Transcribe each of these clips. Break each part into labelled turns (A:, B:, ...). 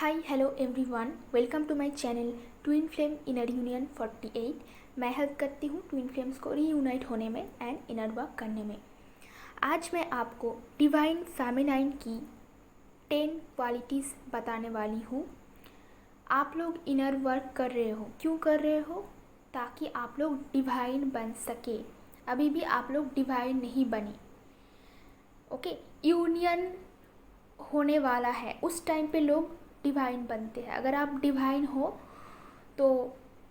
A: Hi hello everyone, welcome to my channel twin flame inner union 48। मैं help करती हूँ twin flames को reunite होने में एंड इनर वर्क करने में। आज मैं आपको डिवाइन फेमिनाइन की 10 क्वालिटीज़ बताने वाली हूँ। आप लोग इनर वर्क कर रहे हो, क्यों कर रहे हो? ताकि आप लोग डिवाइन बन सके। अभी भी आप लोग डिवाइन नहीं बने, ओके? यूनियन होने वाला है, उस टाइम पे लोग डिवाइन बनते हैं। अगर आप डिवाइन हो तो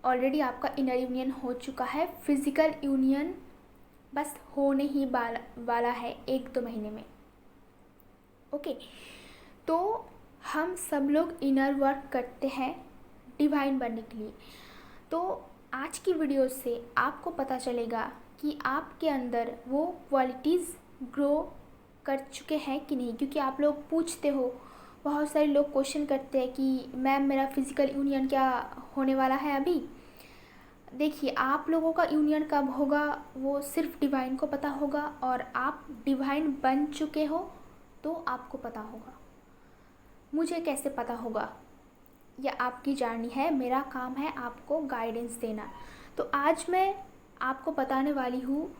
A: ऑलरेडी आपका इनर यूनियन हो चुका है। फिज़िकल यूनियन बस होने ही वाला है 1-2 महीने में, ओके? तो हम सब लोग इनर वर्क करते हैं डिवाइन बनने के लिए। तो आज की वीडियो से आपको पता चलेगा कि आपके अंदर वो क्वालिटीज़ ग्रो कर चुके हैं कि नहीं। क्योंकि आप लोग पूछते हो, बहुत सारे लोग क्वेश्चन करते हैं कि मैम मेरा फिज़िकल यूनियन क्या होने वाला है अभी। देखिए, आप लोगों का यूनियन कब होगा वो सिर्फ डिवाइन को पता होगा, और आप डिवाइन बन चुके हो तो आपको पता होगा। मुझे कैसे पता होगा? यह आपकी जर्नी है, मेरा काम है आपको गाइडेंस देना। तो आज मैं आपको बताने वाली हूँ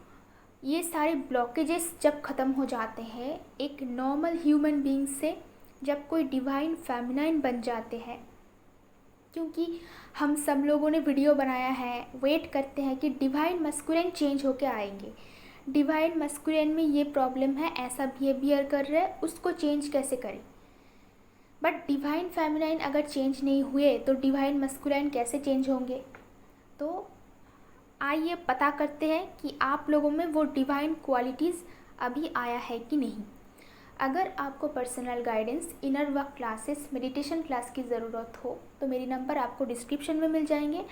A: ये सारे ब्लॉकेजेस जब ख़त्म हो जाते हैं एक नॉर्मल ह्यूमन बीइंग से, जब कोई डिवाइन फेमिनाइन बन जाते हैं। क्योंकि हम सब लोगों ने वीडियो बनाया है, वेट करते हैं कि डिवाइन मस्कुलिन चेंज होके आएंगे। डिवाइन मस्कुलिन में ये प्रॉब्लम है, ऐसा बिहेवियर कर रहे हैं, उसको चेंज कैसे करें? बट डिवाइन फेमिनाइन अगर चेंज नहीं हुए तो डिवाइन मस्कुलिन कैसे चेंज होंगे? तो आइए पता करते हैं कि आप लोगों में वो डिवाइन क्वालिटीज़ अभी आया है कि नहीं। अगर आपको personal guidance, inner work classes, meditation class की ज़रूरत हो तो मेरी नंबर आपको डिस्क्रिप्शन में मिल जाएंगे।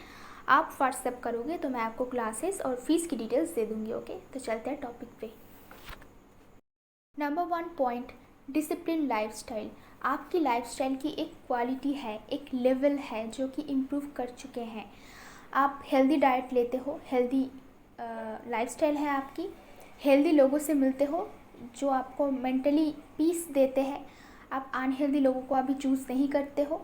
A: आप व्हाट्सएप करोगे तो मैं आपको क्लासेस और फीस की डिटेल्स दे दूँगी, ओके? तो चलते हैं टॉपिक पे। Number 1 point, discipline lifestyle. आपकी लाइफस्टाइल की एक क्वालिटी है, एक लेवल है जो कि इम्प्रूव कर चुके हैं। आप हेल्दी डाइट लेते हो, हेल्दी लाइफस्टाइल है आपकी, हेल्दी लोगों से मिलते हो जो आपको मेंटली पीस देते हैं। आप अनहेल्दी लोगों को अभी चूज़ नहीं करते हो।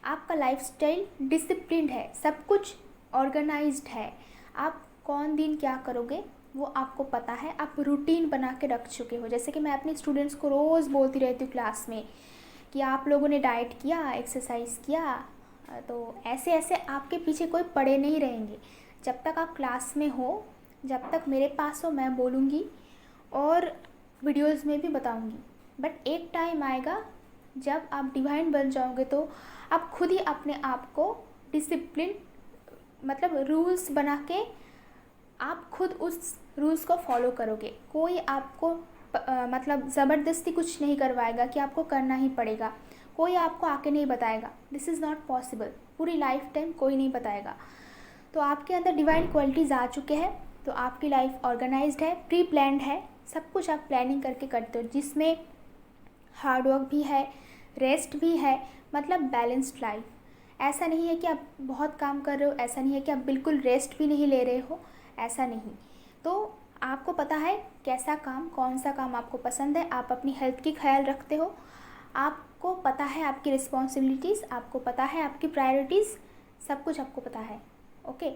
A: आपका लाइफस्टाइल डिसिप्लिन्ड है, सब कुछ ऑर्गेनाइज्ड है। आप कौन दिन क्या करोगे वो आपको पता है, आप रूटीन बना के रख चुके हो। जैसे कि मैं अपने स्टूडेंट्स को रोज़ बोलती रहती हूँ क्लास में कि आप लोगों ने डाइट किया, एक्सरसाइज किया, तो ऐसे ऐसे आपके पीछे कोई पड़े नहीं रहेंगे। जब तक आप क्लास में हो, जब तक मेरे पास हो, मैं बोलूँगी और वीडियोस में भी बताऊँगी। बट एक टाइम आएगा जब आप डिवाइन बन जाओगे तो आप खुद ही अपने आप को डिसिप्लिन, मतलब रूल्स बना के आप खुद उस रूल्स को फॉलो करोगे। कोई आपको मतलब ज़बरदस्ती कुछ नहीं करवाएगा कि आपको करना ही पड़ेगा। कोई आपको आके नहीं बताएगा, दिस इज़ नॉट पॉसिबल। पूरी लाइफ टाइम कोई नहीं बताएगा। तो आपके अंदर डिवाइन क्वालिटीज़ आ चुके हैं, तो आपकी लाइफ ऑर्गेनाइज्ड है, प्री प्लान्ड है। सब कुछ आप प्लानिंग करके करते हो, जिसमें हार्ड वर्क भी है, रेस्ट भी है, मतलब बैलेंस्ड लाइफ। ऐसा नहीं है कि आप बहुत काम कर रहे हो, ऐसा नहीं है कि आप बिल्कुल रेस्ट भी नहीं ले रहे हो, ऐसा नहीं। तो आपको पता है कैसा काम, कौन सा काम आपको पसंद है, आप अपनी हेल्थ की ख्याल रखते हो, आपको पता है आपकी रिस्पॉन्सिबिलिटीज़, आपको पता है आपकी प्रायोरिटीज़, सब कुछ आपको पता है, ओके?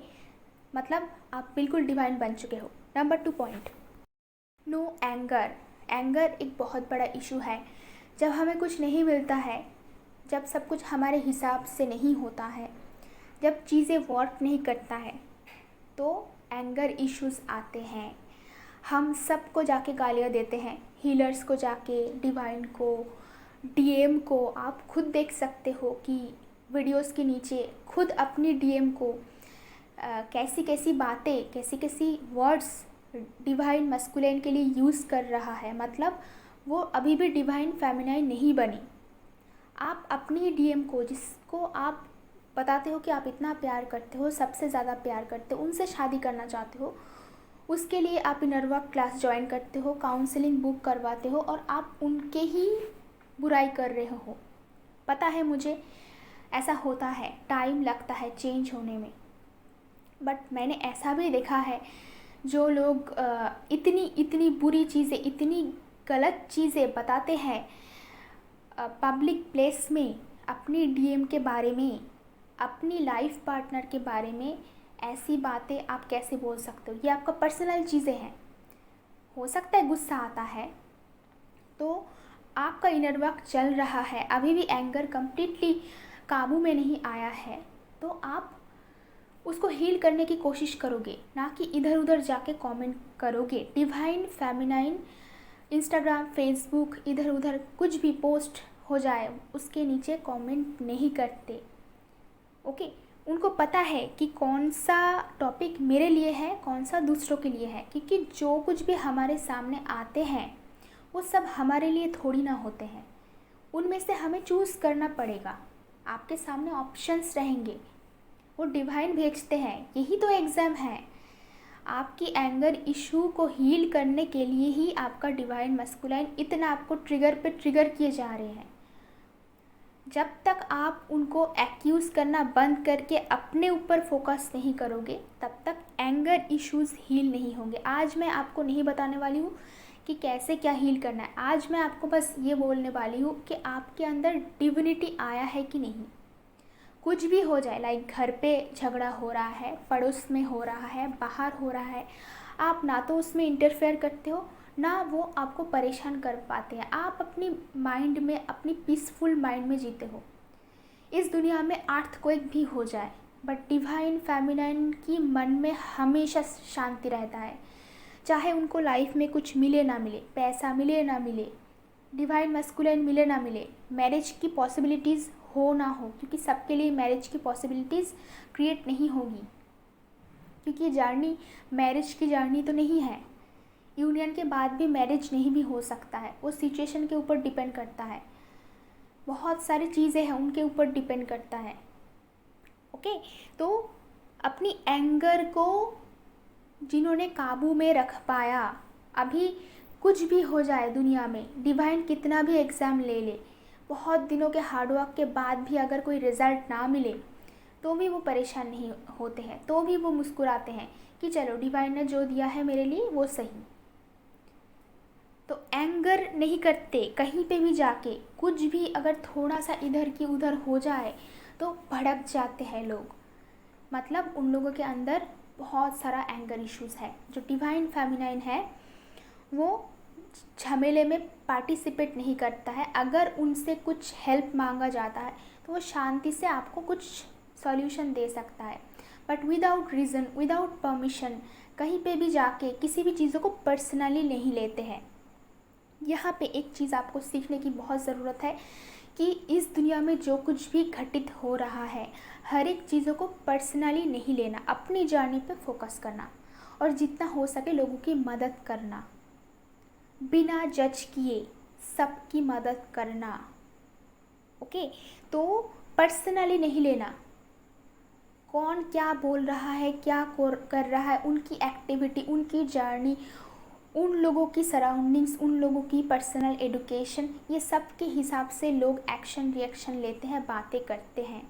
A: मतलब आप बिल्कुल डिवाइन बन चुके हो। Number 2 point, no anger. Anger एक बहुत बड़ा इशू है। जब हमें कुछ नहीं मिलता है, जब सब कुछ हमारे हिसाब से नहीं होता है, जब चीज़ें वर्क नहीं करता है, तो एंगर इश्यूज़ आते हैं। हम सबको जाके गालियाँ देते हैं, हीलर्स को जाके, डिवाइन को, डीएम को। आप खुद देख सकते हो कि वीडियोस के नीचे खुद अपनी डीएम को कैसी कैसी बातें, कैसी कैसी वर्ड्स डिवाइन मस्कुलिन के लिए यूज़ कर रहा है। मतलब वो अभी भी डिवाइन फेमिनाइन नहीं बनी। आप अपनी डीएम को, जिसको आप बताते हो कि आप इतना प्यार करते हो, सबसे ज़्यादा प्यार करते हो, उनसे शादी करना चाहते हो, उसके लिए आप इनर वर्क क्लास ज्वाइन करते हो, काउंसलिंग बुक करवाते हो, और आप उनके ही बुराई कर रहे हो। पता है मुझे, ऐसा होता है, टाइम लगता है चेंज होने में। बट मैंने ऐसा भी देखा है जो लोग इतनी इतनी बुरी चीज़ें, इतनी गलत चीज़ें बताते हैं पब्लिक प्लेस में, अपनी डीएम के बारे में, अपनी लाइफ पार्टनर के बारे में ऐसी बातें आप कैसे बोल सकते हो? ये आपका पर्सनल चीज़ें हैं। हो सकता है गुस्सा आता है, तो आपका इनर वर्क चल रहा है, अभी भी एंगर कंप्लीटली काबू में नहीं आया है, तो आप उसको हील करने की कोशिश करोगे, ना कि इधर उधर जाके कमेंट करोगे। डिवाइन फेमिनाइन इंस्टाग्राम, फेसबुक, इधर उधर कुछ भी पोस्ट हो जाए उसके नीचे कमेंट नहीं करते। ओके, उनको पता है कि कौन सा टॉपिक मेरे लिए है, कौन सा दूसरों के लिए है, क्योंकि जो कुछ भी हमारे सामने आते हैं वो सब हमारे लिए थोड़ी ना होते हैं। उनमें से हमें चूज़ करना पड़ेगा। आपके सामने ऑप्शंस रहेंगे, वो डिवाइन भेजते हैं। यही तो एग्ज़ाम है। आपकी एंगर इशू को हील करने के लिए ही आपका डिवाइन मस्कुलाइन इतना आपको ट्रिगर पे ट्रिगर किए जा रहे हैं। जब तक आप उनको एक्यूज़ करना बंद करके अपने ऊपर फोकस नहीं करोगे, तब तक एंगर इश्यूज़ हील नहीं होंगे। आज मैं आपको नहीं बताने वाली हूँ कि कैसे क्या हील करना है। आज मैं आपको बस ये बोलने वाली हूँ कि आपके अंदर डिविनिटी आया है कि नहीं। कुछ भी हो जाए, लाइक घर पे झगड़ा हो रहा है, पड़ोस में हो रहा है, बाहर हो रहा है, आप ना तो उसमें इंटरफेयर करते हो, ना वो आपको परेशान कर पाते हैं। आप अपनी माइंड में, अपनी पीसफुल माइंड में जीते हो। इस दुनिया में अर्थक्वेक भी हो जाए, बट डिवाइन फेमिनाइन की मन में हमेशा शांति रहता है। चाहे उनको लाइफ में कुछ मिले ना मिले, पैसा मिले ना मिले, डिवाइन मस्कुलाइन मिले ना मिले, मैरिज की पॉसिबिलिटीज़ हो ना हो, क्योंकि सबके लिए मैरिज की पॉसिबिलिटीज़ क्रिएट नहीं होगी, क्योंकि जर्नी मैरिज की जर्नी तो नहीं है। यूनियन के बाद भी मैरिज नहीं भी हो सकता है, वो सिचुएशन के ऊपर डिपेंड करता है। बहुत सारी चीज़ें हैं, उनके ऊपर डिपेंड करता है। ओके, तो अपनी एंगर को जिन्होंने काबू में रख पाया, अभी कुछ भी हो जाए दुनिया में, डिवाइन कितना भी एग्ज़ाम ले ले, बहुत दिनों के हार्डवर्क के बाद भी अगर कोई रिज़ल्ट ना मिले तो भी वो परेशान नहीं होते हैं, तो भी वो मुस्कुराते हैं कि चलो डिवाइन ने जो दिया है मेरे लिए वो सही। तो एंगर नहीं करते। कहीं पे भी जाके कुछ भी अगर थोड़ा सा इधर की उधर हो जाए तो भड़क जाते हैं लोग। मतलब उन लोगों के अंदर बहुत सारा एंगर इश्यूज़ है। जो डिवाइन फेमिनाइन है वो झमेले में पार्टिसिपेट नहीं करता है। अगर उनसे कुछ हेल्प मांगा जाता है तो वो शांति से आपको कुछ सॉल्यूशन दे सकता है, but without reason, without permission कहीं पे भी जाके किसी भी चीज़ों को पर्सनली नहीं लेते हैं। यहाँ पे एक चीज़ आपको सीखने की बहुत ज़रूरत है कि इस दुनिया में जो कुछ भी घटित हो रहा है, हर एक चीज़ों को पर्सनली नहीं लेना, अपनी जर्नी पे फोकस करना और जितना हो सके लोगों की मदद करना, बिना जज किए सबकी मदद करना। ओके, तो पर्सनली नहीं लेना। कौन क्या बोल रहा है, क्या कर रहा है, उनकी एक्टिविटी, उनकी जर्नी, उन लोगों की सराउंडिंग्स, उन लोगों की पर्सनल एडुकेशन, ये सब के हिसाब से लोग एक्शन रिएक्शन लेते हैं, बातें करते हैं।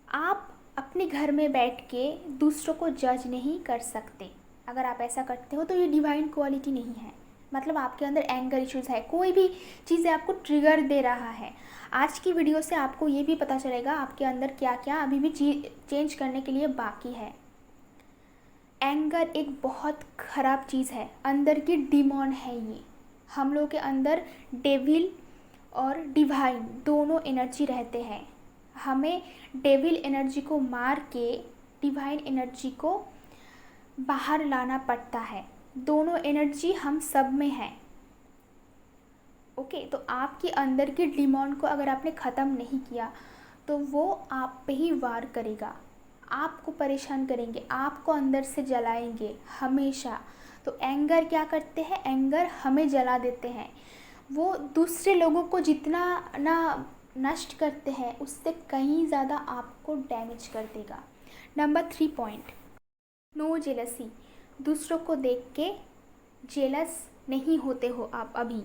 A: आप अपने घर में बैठ के दूसरों को जज नहीं कर सकते। अगर आप ऐसा करते हो तो ये डिवाइन क्वालिटी नहीं है। मतलब आपके अंदर एंगर इश्यूज़ है, कोई भी चीज़ें आपको ट्रिगर दे रहा है। आज की वीडियो से आपको ये भी पता चलेगा आपके अंदर क्या क्या अभी भी चेंज करने के लिए बाकी है। एंगर एक बहुत ख़राब चीज़ है, अंदर की डिमॉन है ये। हम लोग के अंदर डेविल और डिवाइन दोनों एनर्जी रहते हैं। हमें डेविल एनर्जी को मार के डिवाइन एनर्जी को बाहर लाना पड़ता है। दोनों एनर्जी हम सब में है। ओके, तो आपके अंदर की डिमॉन को अगर आपने ख़त्म नहीं किया तो वो आप पे ही वार करेगा, आपको परेशान करेंगे, आपको अंदर से जलाएंगे हमेशा। तो एंगर क्या करते हैं, एंगर हमें जला देते हैं। वो दूसरे लोगों को जितना ना नष्ट करते हैं उससे कहीं ज़्यादा आपको डैमेज कर देगा। Number 3 point, no jealousy. दूसरों को देख के जेलस नहीं होते हो आप। अभी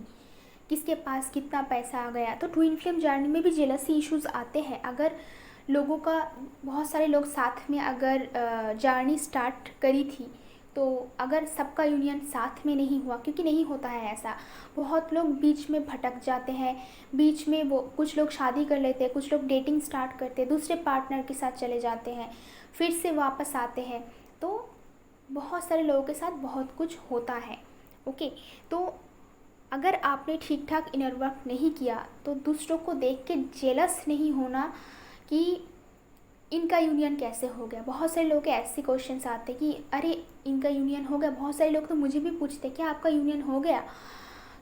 A: किसके पास कितना पैसा आ गया, तो ट्विन फ्लेम जर्नी में भी जेलसी इश्यूज़ आते हैं। अगर लोगों का, बहुत सारे लोग साथ में अगर जर्नी स्टार्ट करी थी तो अगर सबका यूनियन साथ में नहीं हुआ, क्योंकि नहीं होता है ऐसा, बहुत लोग बीच में भटक जाते हैं, बीच में वो कुछ लोग शादी कर लेते हैं, कुछ लोग डेटिंग स्टार्ट करते हैं, दूसरे पार्टनर के साथ चले जाते हैं, फिर से वापस आते हैं। तो बहुत सारे लोगों के साथ बहुत कुछ होता है। ओके, तो अगर आपने ठीक ठाक इनर वर्क नहीं किया तो दूसरों को देख के जेलस नहीं होना कि इनका यूनियन कैसे हो गया। बहुत सारे लोगों के ऐसे क्वेश्चंस आते कि अरे इनका यूनियन हो गया। बहुत सारे लोग तो मुझे भी पूछते क्या आपका यूनियन हो गया।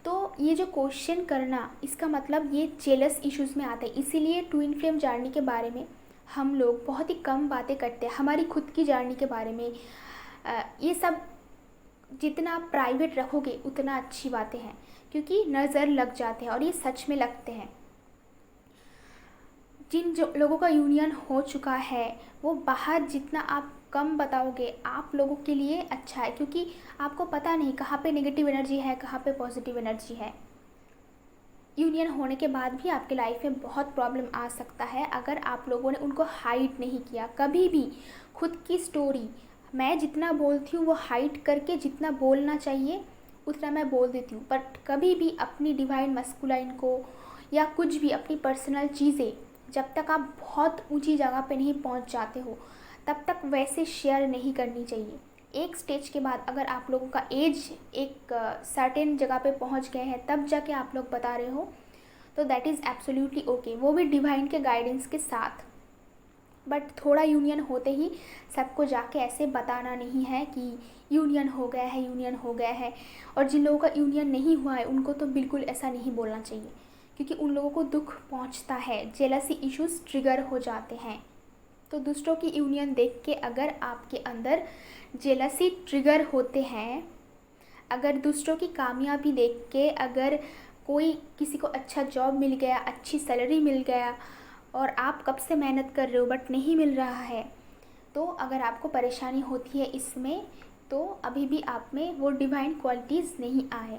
A: तो ये जो क्वेश्चन करना, इसका मतलब ये जेलस इश्यूज़ में आता है। इसीलिए ट्विन फ्लेम जर्नी के बारे में हम लोग बहुत ही कम बातें करते हैं। हमारी खुद की जर्नी के बारे में ये सब जितना आप प्राइवेट रखोगे उतना अच्छी बातें हैं, क्योंकि नज़र लग जाते हैं और ये सच में लगते हैं। जिन जो लोगों का यूनियन हो चुका है वो बाहर जितना आप कम बताओगे आप लोगों के लिए अच्छा है, क्योंकि आपको पता नहीं कहाँ पे नेगेटिव एनर्जी है, कहाँ पे पॉजिटिव एनर्जी है। यूनियन होने के बाद भी आपके लाइफ में बहुत प्रॉब्लम आ सकता है अगर आप लोगों ने उनको हाइड नहीं किया। कभी भी खुद की स्टोरी मैं जितना बोलती हूँ वो हाइड करके जितना बोलना चाहिए उतना मैं बोल देती हूँ, बट कभी भी अपनी डिवाइन मस्कुलाइन को या कुछ भी अपनी पर्सनल चीज़ें जब तक आप बहुत ऊंची जगह पे नहीं पहुंच जाते हो तब तक वैसे शेयर नहीं करनी चाहिए। एक स्टेज के बाद अगर आप लोगों का एज एक सर्टेन जगह पे पहुंच गए हैं तब जाके आप लोग बता रहे हो तो दैट इज़ एब्सोल्युटली ओके, वो भी डिवाइन के गाइडेंस के साथ। बट थोड़ा यूनियन होते ही सबको जाके ऐसे बताना नहीं है कि यूनियन हो गया है, यूनियन हो गया है। और जिन लोगों का यूनियन नहीं हुआ है उनको तो बिल्कुल ऐसा नहीं बोलना चाहिए, क्योंकि उन लोगों को दुख पहुंचता है, जेलसी इश्यूज़ ट्रिगर हो जाते हैं। तो दूसरों की यूनियन देख के अगर आपके अंदर जेलसी ट्रिगर होते हैं, अगर दूसरों की कामयाबी देख के अगर कोई किसी को अच्छा जॉब मिल गया, अच्छी सैलरी मिल गया और आप कब से मेहनत कर रहे हो बट नहीं मिल रहा है, तो अगर आपको परेशानी होती है इसमें तो अभी भी आप में वो डिवाइन क्वालिटीज़ नहीं आए।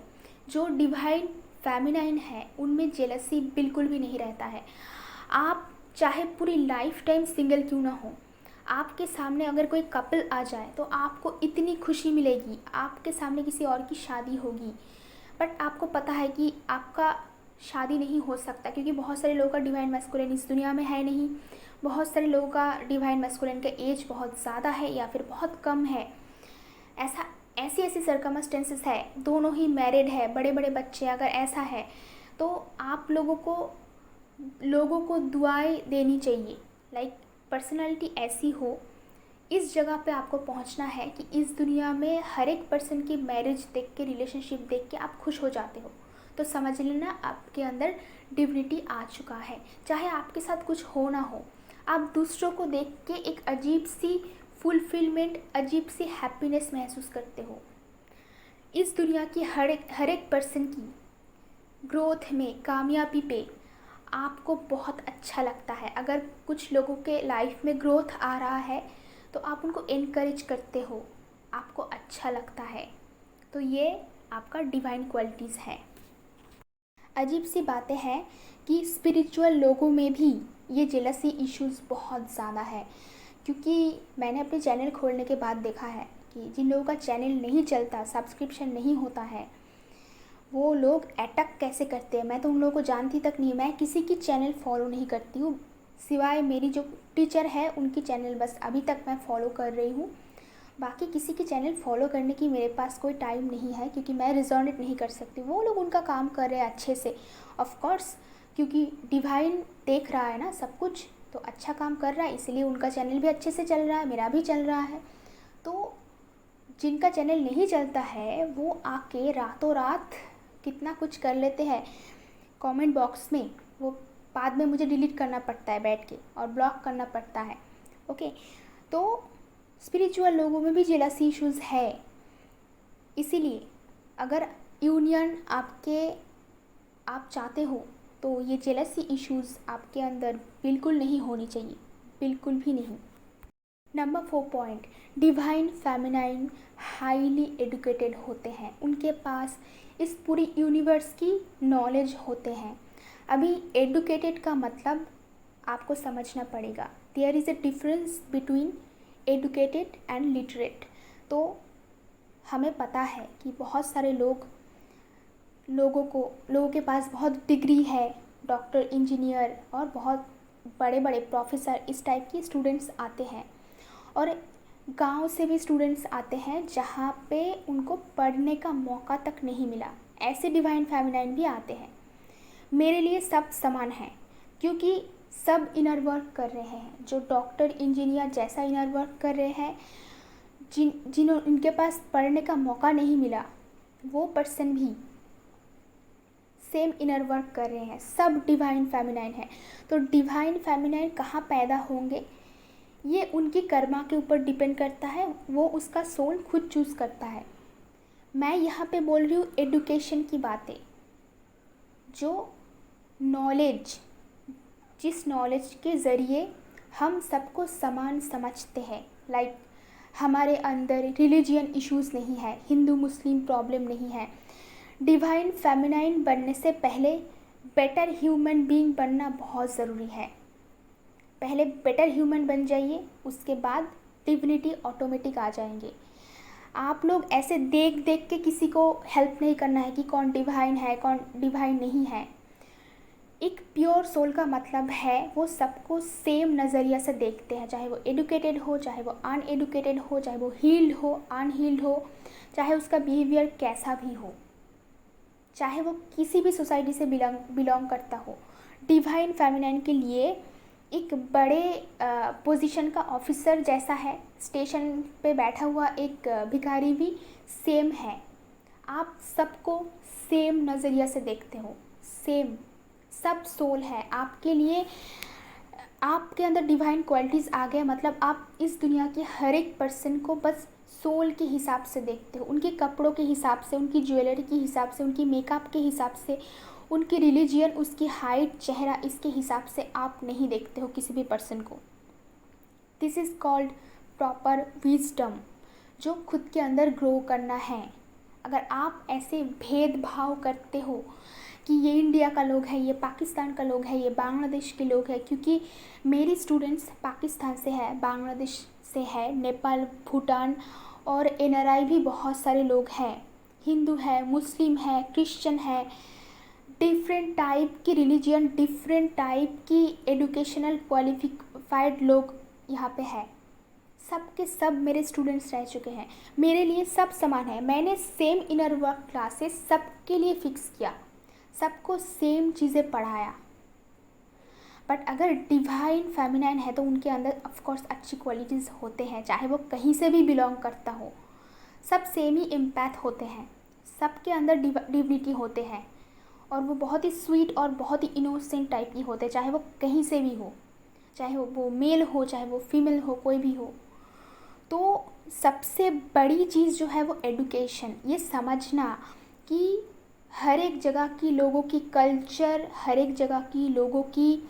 A: जो डिवाइन फेमिनाइन है उनमें जेलसी बिल्कुल भी नहीं रहता है। आप चाहे पूरी लाइफ टाइम सिंगल क्यों ना हो, आपके सामने अगर कोई कपल आ जाए तो आपको इतनी खुशी मिलेगी, आपके सामने किसी और की शादी होगी बट आपको पता है कि आपका शादी नहीं हो सकता, क्योंकि बहुत सारे लोगों का डिवाइन मैस्कुलिन इस दुनिया में है नहीं। बहुत सारे लोगों का डिवाइन मैस्कुलिन का एज बहुत ज़्यादा है या फिर बहुत कम है। ऐसा ऐसी ऐसी सर्कमस्टेंसेस है, दोनों ही मैरिड है, बड़े बड़े बच्चे, अगर ऐसा है तो आप लोगों को दुआएं देनी चाहिए। लाइक पर्सनालिटी ऐसी हो, इस जगह पे आपको पहुंचना है कि इस दुनिया में हर एक पर्सन की मैरिज देख के, रिलेशनशिप देख के आप खुश हो जाते हो, तो समझ लेना आपके अंदर डिविनिटी आ चुका है। चाहे आपके साथ कुछ हो ना हो, आप दूसरों को देख के एक अजीब सी फुलफिलमेंट, अजीब सी हैप्पीनेस महसूस करते हो। इस दुनिया की हर एक पर्सन की ग्रोथ में, कामयाबी पे आपको बहुत अच्छा लगता है। अगर कुछ लोगों के लाइफ में ग्रोथ आ रहा है तो आप उनको इनकरेज करते हो, आपको अच्छा लगता है, तो ये आपका डिवाइन क्वालिटीज़ है। अजीब सी बातें हैं कि स्पिरिचुअल लोगों में भी ये जेलसी इश्यूज़ बहुत ज़्यादा है, क्योंकि मैंने अपने चैनल खोलने के बाद देखा है कि जिन लोगों का चैनल नहीं चलता, सब्सक्रिप्शन नहीं होता है, वो लोग अटैक कैसे करते हैं। मैं तो उन लोगों को जानती तक नहीं, मैं किसी की चैनल फॉलो नहीं करती हूँ सिवाय मेरी जो टीचर है उनकी चैनल बस अभी तक मैं फॉलो कर रही हूँ। बाकी किसी की चैनल फॉलो करने की मेरे पास कोई टाइम नहीं है, क्योंकि मैं रिजोनेट नहीं कर सकती। वो लोग उनका काम कर रहे हैं अच्छे से, ऑफ कोर्स, क्योंकि डिवाइन देख रहा है ना सब कुछ, तो अच्छा काम कर रहा है, इसलिए उनका चैनल भी अच्छे से चल रहा है, मेरा भी चल रहा है। तो जिनका चैनल नहीं चलता है वो आके रातों रात कितना कुछ कर लेते हैं कमेंट बॉक्स में, वो बाद में मुझे डिलीट करना पड़ता है बैठ के और ब्लॉक करना पड़ता है। ओके, तो स्पिरिचुअल लोगों में भी जेलसी इश्यूज़ है। इसीलिए अगर यूनियन आप चाहते हो तो ये जेलसी इश्यूज़ आपके अंदर बिल्कुल नहीं होनी चाहिए, बिल्कुल भी नहीं। Number 4 point, divine feminine highly educated होते हैं, उनके पास इस पूरी यूनिवर्स की नॉलेज होते हैं। अभी एडुकेटेड का मतलब आपको समझना पड़ेगा। There is a difference between educated and literate. तो हमें पता है कि बहुत सारे लोगों के पास बहुत डिग्री है, डॉक्टर, इंजीनियर और बहुत बड़े बड़े प्रोफेसर, इस टाइप की स्टूडेंट्स आते हैं। और गांव से भी स्टूडेंट्स आते हैं जहाँ पे उनको पढ़ने का मौका तक नहीं मिला, ऐसे डिवाइन फेमिनाइन भी आते हैं। मेरे लिए सब समान है, क्योंकि सब इनर वर्क कर रहे हैं। जो डॉक्टर, इंजीनियर जैसा इनर वर्क कर रहे हैं, उनके पास पढ़ने का मौका नहीं मिला, वो पर्सन भी सेम इनर वर्क कर रहे हैं। सब डिवाइन फेमिनाइन है। तो डिवाइन फेमिनाइन कहाँ पैदा होंगे, ये उनकी कर्मा के ऊपर डिपेंड करता है, वो उसका सोल खुद चूज़ करता है। मैं यहाँ पे बोल रही हूँ एडुकेशन की बातें, जो नॉलेज, जिस नॉलेज के ज़रिए हम सबको समान समझते हैं। लाइक हमारे अंदर रिलीजियन इश्यूज़ नहीं है, हिंदू मुस्लिम प्रॉब्लम नहीं है। डिवाइन फेमिनाइन बनने से पहले बेटर ह्यूमन बीइंग बनना बहुत ज़रूरी है। पहले बेटर ह्यूमन बन जाइए, उसके बाद डिविनिटी ऑटोमेटिक आ जाएंगे। आप लोग ऐसे देख देख के किसी को हेल्प नहीं करना है कि कौन डिवाइन है, कौन डिवाइन नहीं है। एक प्योर सोल का मतलब है वो सबको सेम नज़रिया से देखते हैं, चाहे वो एडुकेटेड हो, चाहे वो अनएडुकेटेड हो, चाहे वो हील्ड हो, अनहील्ड हो, चाहे उसका बिहेवियर कैसा भी हो, चाहे वो किसी भी सोसाइटी से बिलोंग करता हो। डिवाइन फेमिनाइन के लिए एक बड़े पोजीशन का ऑफिसर जैसा है, स्टेशन पे बैठा हुआ एक भिखारी भी सेम है। आप सबको सेम नज़रिया से देखते हो, सेम, सब सोल है आपके लिए। आपके अंदर डिवाइन क्वालिटीज़ आ गए, मतलब आप इस दुनिया के हर एक पर्सन को बस सोल के हिसाब से देखते हो, उनके कपड़ों के हिसाब से, उनकी ज्वेलरी के हिसाब से, उनकी मेकअप के हिसाब से, उनकी रिलीजियन, उसकी हाइट, चेहरा, इसके हिसाब से आप नहीं देखते हो किसी भी पर्सन को। This is called proper wisdom, जो खुद के अंदर ग्रो करना है। अगर आप ऐसे भेदभाव करते हो कि ये इंडिया का लोग है, ये पाकिस्तान का लोग है, ये बांग्लादेश के लोग हैं, क्योंकि मेरी स्टूडेंट्स पाकिस्तान से है, बांग्लादेश से है, नेपाल, भूटान और एनआरआई भी बहुत सारे लोग हैं, हिंदू है, मुस्लिम है, क्रिश्चियन है, डिफरेंट टाइप की रिलीजियन, डिफरेंट टाइप की एजुकेशनल क्वालिफाइड लोग यहाँ पे है। सब के सब मेरे स्टूडेंट्स रह चुके हैं। मेरे लिए सब समान है। मैंने सेम इनर वर्क क्लासेस सबके लिए फ़िक्स किया, सबको सेम चीज़ें पढ़ाया। बट अगर डिवाइन फेमिनाइन है तो उनके अंदर ऑफ कोर्स अच्छी क्वालिटीज़ होते हैं, चाहे वो कहीं से भी बिलोंग करता हो, सब सेम ही एम्पैथ होते हैं, सबके अंदर डिविनिटी होते हैं, और वो बहुत ही स्वीट और बहुत ही इनोसेंट टाइप की होते हैं, चाहे वो कहीं से भी हो, चाहे वो मेल हो, चाहे वो फीमेल हो, कोई भी हो। तो सबसे बड़ी चीज़ जो है वो एडुकेशन, ये समझना कि हर एक जगह की लोगों की कल्चर, हर एक जगह की लोगों की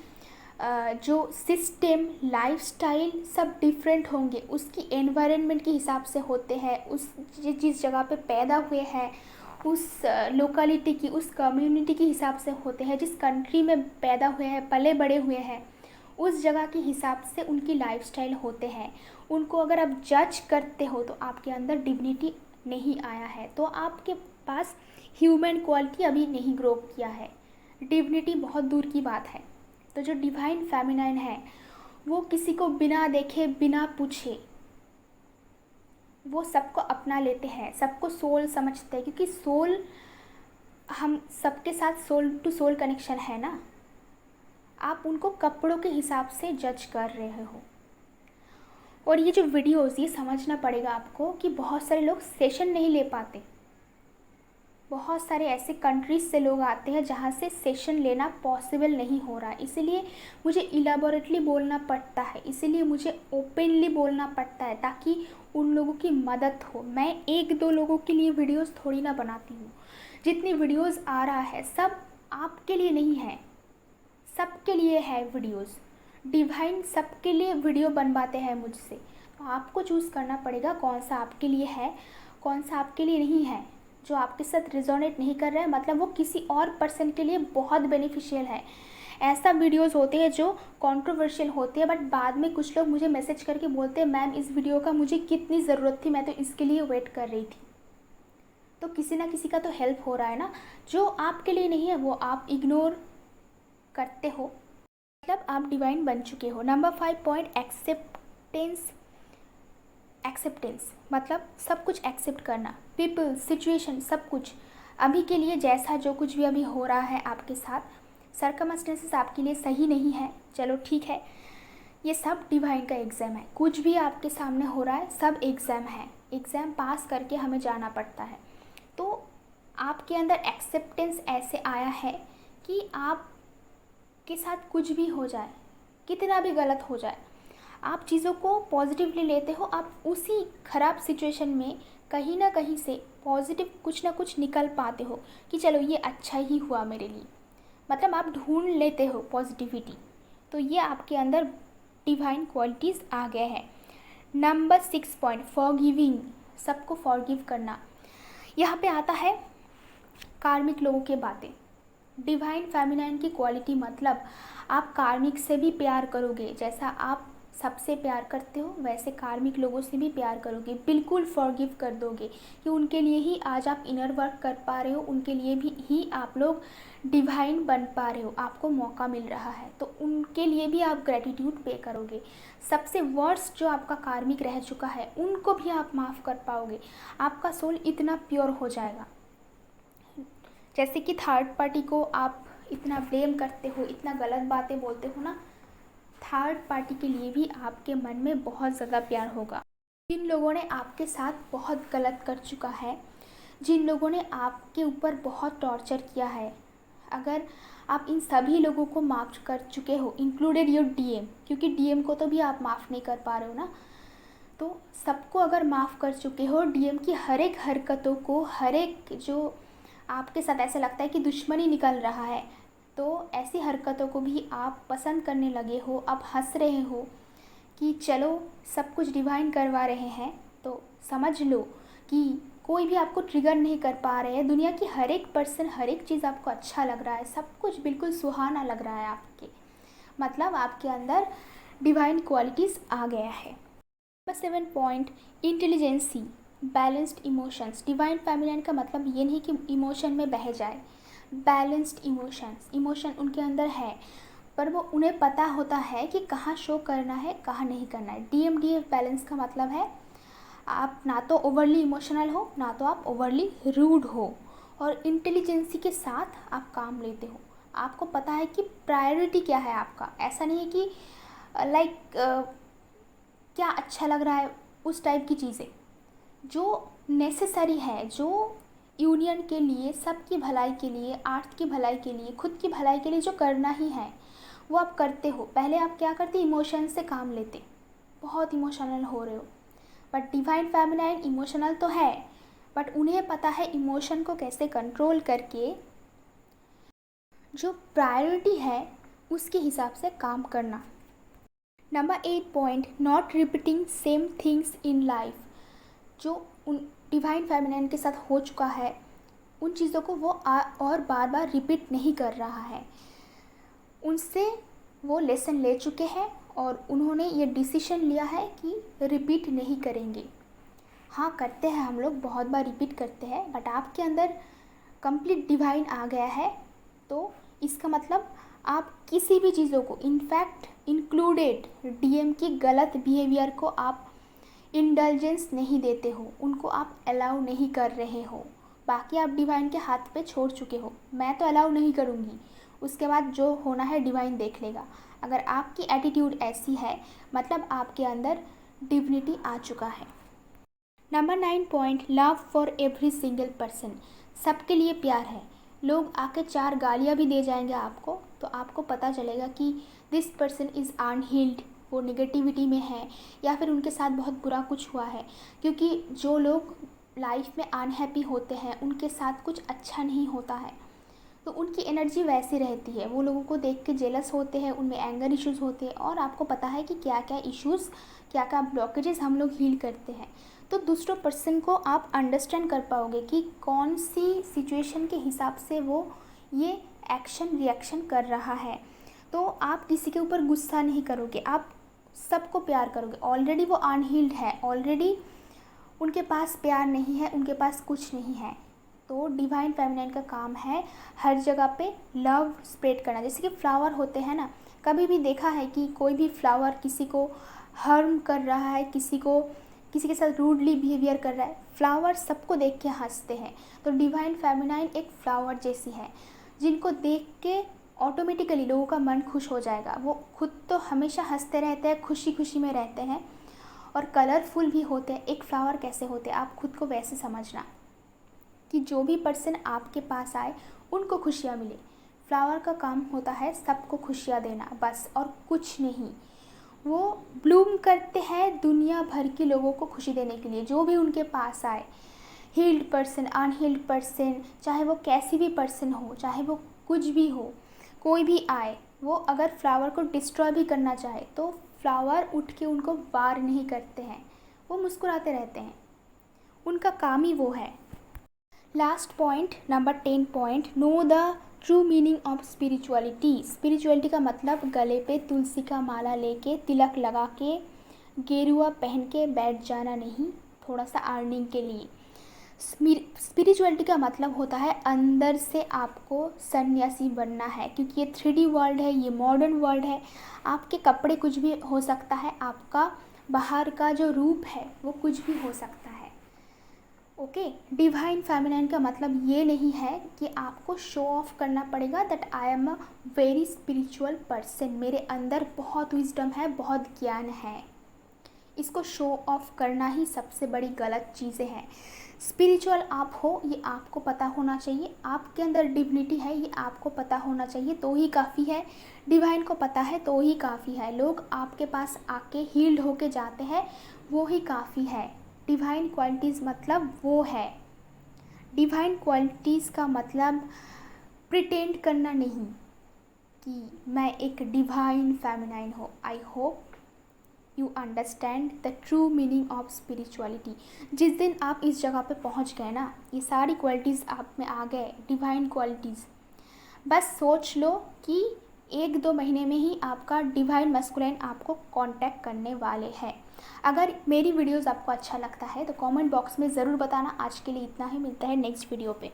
A: जो सिस्टम, लाइफस्टाइल सब डिफरेंट होंगे, उसकी एनवायरनमेंट के हिसाब से होते हैं, उस जिस जगह पे पैदा हुए हैं, उस लोकेलिटी की, उस कम्युनिटी के हिसाब से होते हैं, जिस कंट्री में पैदा हुए हैं, पले बड़े हुए हैं, उस जगह के हिसाब से उनकी लाइफस्टाइल होते हैं। उनको अगर आप जज करते हो तो आपके अंदर डिग्निटी नहीं आया है, तो आपके पास ह्यूमन क्वालिटी अभी नहीं ग्रो किया है, डिविनिटी बहुत दूर की बात है। तो जो डिवाइन फेमिनाइन है वो किसी को बिना देखे, बिना पूछे वो सबको अपना लेते हैं, सबको सोल समझते हैं, क्योंकि सोल, हम सबके साथ सोल टू सोल कनेक्शन है ना। आप उनको कपड़ों के हिसाब से जज कर रहे हो। और ये जो वीडियोज़, ये समझना पड़ेगा आपको कि बहुत सारे लोग सेशन नहीं ले पाते, बहुत सारे ऐसे कंट्रीज़ से लोग आते हैं जहाँ से सेशन लेना पॉसिबल नहीं हो रहा, इसीलिए मुझे इलाबोरेटली बोलना पड़ता है, इसीलिए मुझे ओपनली बोलना पड़ता है, ताकि उन लोगों की मदद हो। मैं एक दो लोगों के लिए वीडियोस थोड़ी ना बनाती हूँ, जितनी वीडियोस आ रहा है सब आपके लिए नहीं है, सबके लिए है वीडियोस। डिवाइन सबके लिए वीडियो बनवाते हैं मुझसे, तो आपको चूज़ करना पड़ेगा कौन सा आपके लिए है, कौन सा आपके लिए नहीं है। जो आपके साथ रिजोनेट नहीं कर रहा है, मतलब वो किसी और पर्सन के लिए बहुत बेनिफिशियल है। ऐसा वीडियोस होते हैं जो कंट्रोवर्शियल होते हैं, बट बाद में कुछ लोग मुझे मैसेज करके बोलते हैं, मैम इस वीडियो का मुझे कितनी ज़रूरत थी, मैं तो इसके लिए वेट कर रही थी। तो किसी ना किसी का तो हेल्प हो रहा है ना। जो आपके लिए नहीं है वो आप इग्नोर करते हो, मतलब आप डिवाइन बन चुके हो। Number 5 point acceptance. एक्सेप्टेंस मतलब सब कुछ एक्सेप्ट करना, पीपल, सिचुएशन, सब कुछ अभी के लिए जैसा जो कुछ भी अभी हो रहा है आपके साथ, सर्कमस्टेंसेस आपके लिए सही नहीं है, चलो ठीक है, ये सब डिवाइन का एग्ज़ाम है। कुछ भी आपके सामने हो रहा है सब एग्ज़ाम है, एग्ज़ाम पास करके हमें जाना पड़ता है। तो आपके अंदर एक्सेप्टेंस ऐसे आया है कि आपके साथ कुछ भी हो जाए, कितना भी गलत हो जाए, आप चीज़ों को पॉजिटिवली लेते हो। आप उसी ख़राब सिचुएशन में कहीं ना कहीं से पॉजिटिव कुछ ना कुछ निकल पाते हो कि चलो ये अच्छा ही हुआ मेरे लिए, मतलब आप ढूंढ लेते हो पॉजिटिविटी। तो ये आपके अंदर डिवाइन क्वालिटीज़ आ गए हैं। नंबर 6 पॉइंट फॉरगिविंग, सबको फॉरगिव करना। यहाँ पे आता है कार्मिक लोगों के बातें। डिवाइन फेमिनाइन की क्वालिटी मतलब आप कार्मिक से भी प्यार करोगे, जैसा आप सबसे प्यार करते हो वैसे कार्मिक लोगों से भी प्यार करोगे, बिल्कुल फॉरगिव कर दोगे कि उनके लिए ही आज आप इनर वर्क कर पा रहे हो, उनके लिए भी ही आप लोग डिवाइन बन पा रहे हो, आपको मौका मिल रहा है, तो उनके लिए भी आप ग्रेटिट्यूड पे करोगे। सबसे वर्स्ट जो आपका कार्मिक रह चुका है उनको भी आप माफ़ कर पाओगे, आपका सोल इतना प्योर हो जाएगा। जैसे कि थर्ड पार्टी को आप इतना ब्लेम करते हो, इतना गलत बातें बोलते हो ना, थर्ड पार्टी के लिए भी आपके मन में बहुत ज़्यादा प्यार होगा। जिन लोगों ने आपके साथ बहुत गलत कर चुका है, जिन लोगों ने आपके ऊपर बहुत टॉर्चर किया है, अगर आप इन सभी लोगों को माफ़ कर चुके हो, इंक्लूडेड योर डीएम, क्योंकि डीएम को तो भी आप माफ़ नहीं कर पा रहे हो ना, तो सबको अगर माफ़ कर चुके हो, डीएम की हर एक हरकतों को, हर एक जो आपके साथ ऐसा लगता है कि दुश्मनी निकल रहा है, तो ऐसी हरकतों को भी आप पसंद करने लगे हो, आप हंस रहे हो कि चलो सब कुछ डिवाइन करवा रहे हैं, तो समझ लो कि कोई भी आपको ट्रिगर नहीं कर पा रहे हैं। दुनिया की हर एक पर्सन, हर एक चीज़ आपको अच्छा लग रहा है, सब कुछ बिल्कुल सुहाना लग रहा है आपके, मतलब आपके अंदर डिवाइन क्वालिटीज़ आ गया है। Number 7 point intelligence, balanced emotions. Divine feminine का मतलब ये नहीं कि इमोशन में बह जाए, बैलेंस्ड इमोशंस, इमोशन उनके अंदर है पर वो उन्हें पता होता है कि कहाँ शो करना है, कहाँ नहीं करना है। DMDF बैलेंस का मतलब है आप ना तो ओवरली इमोशनल हो, ना तो आप ओवरली रूड हो, और इंटेलिजेंसी के साथ आप काम लेते हो। आपको पता है कि प्रायोरिटी क्या है आपका, ऐसा नहीं है कि लाइक क्या अच्छा लग रहा है उस टाइप की चीज़ें, जो नेसेसरी है, जो यूनियन के लिए, सबकी भलाई के लिए, अर्थ की भलाई के लिए, खुद की भलाई के लिए जो करना ही है वो आप करते हो। पहले आप क्या करते, इमोशन से काम लेते, बहुत इमोशनल हो रहे हो, बट डिवाइन फेमिनाइन इमोशनल तो है बट उन्हें पता है इमोशन को कैसे कंट्रोल करके जो प्रायोरिटी है उसके हिसाब से काम करना। Number 8 point not repeating same things in life. जो उन डिवाइन फेमिनाइन के साथ हो चुका है उन चीज़ों को वो और बार बार रिपीट नहीं कर रहा है, उनसे वो लेसन ले चुके हैं और उन्होंने ये डिसीजन लिया है कि रिपीट नहीं करेंगे। हाँ करते हैं हम लोग, बहुत बार रिपीट करते हैं, बट आपके अंदर कंप्लीट डिवाइन आ गया है, तो इसका मतलब आप किसी भी चीज़ों को, इनफैक्ट इंक्लूडेड डीएम की गलत बिहेवियर को आप इंडल्जेंस नहीं देते हो, उनको आप अलाउ नहीं कर रहे हो। बाकी आप डिवाइन के हाथ पे छोड़ चुके हो, मैं तो अलाउ नहीं करूँगी, उसके बाद जो होना है डिवाइन देख लेगा। अगर आपकी एटीट्यूड ऐसी है मतलब आपके अंदर डिविनिटी आ चुका है। Number 9 point love for every single person. सबके लिए प्यार है। लोग आके 4 गालियाँ भी दे जाएंगे आपको, तो आपको पता चलेगा कि दिस पर्सन इज़ अनहील्ड, वो निगेटिविटी में है या फिर उनके साथ बहुत बुरा कुछ हुआ है। क्योंकि जो लोग लाइफ में अनहैप्पी होते हैं उनके साथ कुछ अच्छा नहीं होता है, तो उनकी एनर्जी वैसी रहती है, वो लोगों को देख के जेलस होते हैं, उनमें एंगर इश्यूज़ होते हैं, और आपको पता है कि क्या क्या इश्यूज़, क्या क्या ब्लॉकेजेस हम लोग हील करते हैं। तो दूसरों पर्सन को आप अंडरस्टैंड कर पाओगे कि कौन सी सिचुएशन के हिसाब से वो ये एक्शन रिएक्शन कर रहा है। तो आप किसी के ऊपर गुस्सा नहीं करोगे, आप सबको प्यार करोगे। ऑलरेडी वो अनहील्ड है, ऑलरेडी उनके पास प्यार नहीं है, उनके पास कुछ नहीं है, तो डिवाइन फेमिनाइन का काम है हर जगह पे लव स्प्रेड करना। जैसे कि फ्लावर होते हैं ना, कभी भी देखा है कि कोई भी फ्लावर किसी को हार्म कर रहा है, किसी के साथ रूडली बिहेवियर कर रहा है, फ्लावर सबको देख के हंसते हैं। तो डिवाइन फेमिनाइन एक फ्लावर जैसी है, जिनको देख के ऑटोमेटिकली लोगों का मन खुश हो जाएगा। वो खुद तो हमेशा हंसते रहते हैं, खुशी खुशी में रहते हैं और कलरफुल भी होते हैं। एक फ्लावर कैसे होते हैं आप खुद को वैसे समझना कि जो भी पर्सन आपके पास आए उनको खुशियाँ मिले। फ्लावर का काम होता है सबको खुशियाँ देना बस, और कुछ नहीं। वो ब्लूम करते हैं दुनिया भर के लोगों को खुशी देने के लिए, जो भी उनके पास आए, हील्ड पर्सन, अनहील्ड पर्सन, चाहे वो कैसी भी पर्सन हो, चाहे वो कुछ भी हो, कोई भी आए, वो अगर फ्लावर को डिस्ट्रॉय भी करना चाहे तो फ्लावर उठ के उनको वार नहीं करते हैं, वो मुस्कुराते रहते हैं। उनका काम ही वो है। Last point, number 10 point, know the true meaning of spirituality. Spirituality का मतलब गले पे तुलसी का माला लेके, तिलक लगा के, गेरुआ पहन के बैठ जाना नहीं, थोड़ा सा अर्निंग के लिए। स्पिरिचुअलिटी का मतलब होता है अंदर से आपको सन्यासी बनना है, क्योंकि ये 3D वर्ल्ड है, ये मॉडर्न वर्ल्ड है। आपके कपड़े कुछ भी हो सकता है, आपका बाहर का जो रूप है वो कुछ भी हो सकता है। ओके, डिवाइन फेमिनाइन का मतलब ये नहीं है कि आपको शो ऑफ करना पड़ेगा that I am a very spiritual person, मेरे अंदर बहुत विजडम है, बहुत ज्ञान है। इसको शो ऑफ करना ही सबसे बड़ी गलत चीज़ें हैं। स्पिरिचुअल आप हो ये आपको पता होना चाहिए, आपके अंदर डिविनिटी है ये आपको पता होना चाहिए, तो ही काफ़ी है। डिवाइन को पता है तो ही काफ़ी है। लोग आपके पास आके हील्ड होके जाते हैं, वो ही काफ़ी है। डिवाइन क्वालिटीज़ मतलब वो है। डिवाइन क्वालिटीज़ का मतलब प्रिटेंड करना नहीं कि मैं एक डिवाइन फेमिनाइन हो। I hope you understand the true meaning of spirituality. जिस दिन आप इस जगह पे पहुंच गए ना, ये सारी क्वालिटीज़ आप में आ गए, डिवाइन क्वालिटीज़, बस सोच लो कि 1-2 महीने में ही आपका डिवाइन मस्कुलाइन आपको कांटेक्ट करने वाले हैं। अगर मेरी वीडियोस आपको अच्छा लगता है तो कमेंट बॉक्स में ज़रूर बताना। आज के लिए इतना ही, मिलता है नेक्स्ट वीडियो पे।